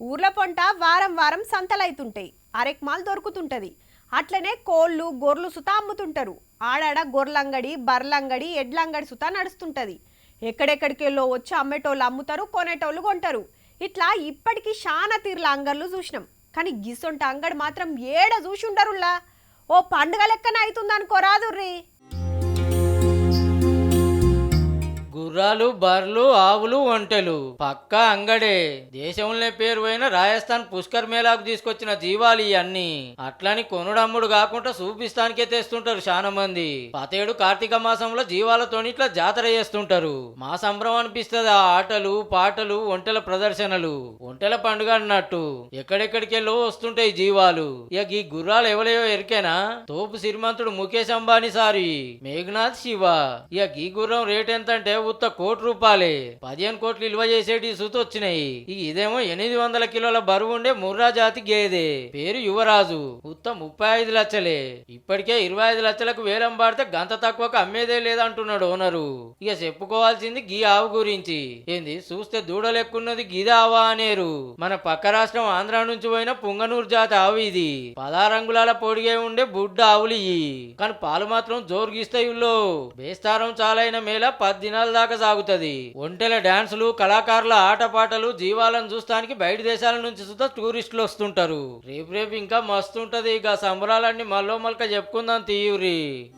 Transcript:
ఊర్ల పొంట వారం వారం సంతలైతుంటాయి. అరెక్మాల్ దొరుకుతుంటది. అట్లనే కోళ్ళు గొర్రెలు సుతా అమ్ముతుంటారు. ఆడాడ గొర్రెలంగడి బర్లంగడి ఎడ్లంగడి సుతా నడుస్తుంటది. ఎక్కడెక్కడికెళ్ళో వచ్చి అమ్మేటోళ్ళు అమ్ముతారు, కొనేటోళ్ళు కొంటారు. ఇట్లా ఇప్పటికీ శానా తీర్ల అంగర్లు చూసినాం. కానీ గిసొంటి అంగడి మాత్రం ఏడ చూసుండరుల్లా. ఓ పండుగ లెక్కన అవుతుందనుకోరాదుర్రీ. గుర్రాలు బర్రెలు ఆవులు ఒంటెలు పక్కా అంగడే. దేశంలో పేరు పోయిన రాజస్థాన్ పుష్కర్ మేళాకు తీసుకొచ్చిన జీవాలు ఇవన్నీ. అట్లని కొనుడమ్ముడు కాకుండా చూపిస్తానికే తెస్తుంటారు చాలా మంది. పతేడు కార్తీక మాసంలో జీవాలతోని ఇట్లా జాతర చేస్తుంటారు. మా సంబరం అనిపిస్తుంది ఆ ఆటలు పాటలు ఒంటెల ప్రదర్శనలు. ఒంటెల పండుగ అన్నట్టు ఎక్కడెక్కడికెళ్ళో వస్తుంటాయి జీవాలు. ఇక ఈ గుర్రాలు ఎవలేవో ఎరికేనా? తోపు శ్రీమంతుడు ముఖేష్ అంబానీ సారి మేఘనాథ్ శివ. ఇక ఈ గుర్రం రేట్ ఎంత అంటే ఉత్త ₹1,00,00,000 15 కోట్లు విలువ చేసేటి సుతొచ్చినాయి. ఇదేమో 800 కిలోల బరువు ఉండే ముర్రా జాతి గేదె. పేరు యువరాజు. ఉత్త 35 లక్షలే. ఇప్పటికే 25 లక్షలకు వేలం పాడితే గంత తక్కువకు అమ్మేదే లేదంటున్నాడు ఓనరు. ఇక చెప్పుకోవాల్సింది గీ ఆవు గురించి. ఏంది చూస్తే దూడలెక్కున్నది గిది ఆవా అనేరు. మన పక్క రాష్ట్రం ఆంధ్ర నుంచి పోయిన పుంగనూరు జాతి ఆవు ఇది. 16 అంగుళాల పొడిగే ఉండే బుడ్డ ఆవులు ఇవి. కానీ పాలు మాత్రం జోరుగిస్తాయి. బేస్తారం చాలైన మేళ 10 దినాల దాకా సాగుతుంది. ఒంటెల డాన్సులు కళాకారుల ఆటపాటలు జీవాలను చూస్తానికి బయట దేశాల నుంచి సుతా టూరిస్టులు వస్తుంటారు. రేపు ఇంకా మస్తు ఉంటది. ఇక సంబరాలన్నీ మల్లో మల్క చెప్పుకుందాం తీయురి.